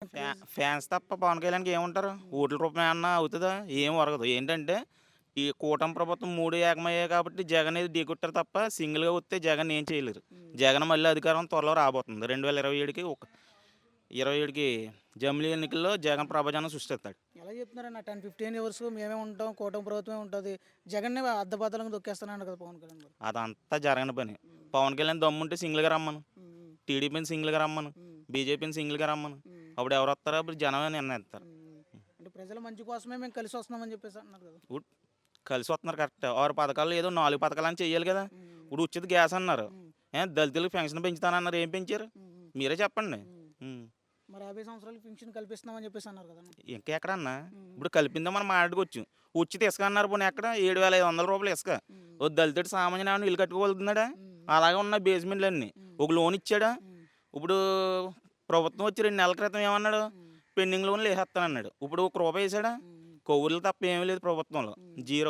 Fans తప్ప పవన్ కళ్యాణ్‌కి ఏముంటారు? ఓట్ల రూపం ఏమన్నా అవుతదా? ఏం ఒరగదు. ఏంటంటే, ఈ కూటమి ప్రభుత్వం 3 ఏకమయ్యాయి కాబట్టి జగన్ ఇది ఢీకొట్టారు తప్ప సింగిల్‌గా వస్తే జగన్ ఏం చేయలేరు. జగన్ మళ్ళీ అధికారం త్వరలో రాబోతుంది. 2027కి 27కి జమిలీ ఎన్నికల్లో జగన్ ప్రభంజనం సృష్టిస్తాడు. ఎలా చెప్తున్నారన్న 10, 15 ఇయర్స్ మేమే ఉంటాం, కూటమి ప్రభుత్వమే ఉంటది. జగన్‌ని అద్దపాతాళంగా తొక్కేస్తానన్నాడు కదా పవన్ కళ్యాణ్ గారు. అదంతా జరగని పని. పవన్ కళ్యాణ్ దమ్ముంటే సింగిల్‌గా రమ్మను. హ్మ్. టీడీపీని సింగిల్‌గా రమ్మను. హ్మ్. బీజేపీని సింగిల్‌గా రమ్మను. హ్మ్. అప్పుడు ఎవరొస్తారో అప్పుడు జనమే నిర్ణయిస్తారు. అంటే ప్రజల మంచి కోసమే మేము కలిసి వస్తున్నామని చెప్పేసి అంటున్నారు కదా. ఇప్పుడు కలిసి వస్తున్నారు కరెక్టే. 6 పథకాల్లో ఏదో 4 పథకాలని చెయ్యాలి కదా! హ్మ్. ఇప్పుడు ఉచిత గ్యాస్ అన్నారు. హ్మ్. దళితులకు పెన్షన్ పెంచుతానన్నారు. ఏం పెంచారు? హ్మ్. హ్మ్. మీరే చెప్పండి. హ్మ్. హ్మ్. మరి 50 సంవత్సరాలకి పింఛన్ కల్పిస్తున్నామని చెప్పేసి అన్నారు కదా. ఇంకెక్కడన్నా? హ్మ్. ఇప్పుడు కలిపిందే మనం మాట్లాడుకోవచ్చు. ఉచిత ఇసుక అన్నారు పోనీ ఎక్కడ? రూ. 7,500 ఇసుక. హ్మ్. ఓ దళితుడు సామాన్యుడు ఇల్లు కట్టుకోగలుగుతున్నాడా? హ్మ్. అలాగే ఉన్నాయి బేస్మెంట్లన్నీ. హ్మ్. ఒక లోన్ ఇచ్చాడా? హ్మ్. ఇప్పుడు ప్రభుత్వం వచ్చి 2 నెలల క్రితం ఏమన్నాడు? హ్మ్. పెండింగ్ లోన్లు ఏసేస్తానన్నాడు. ఇప్పుడు ఒక రూపాయి ఏసాడా? హ్మ్. కొవ్వులు తప్ప ఏమీ లేదు ప్రభుత్వంలో. హ్మ్. జీరో.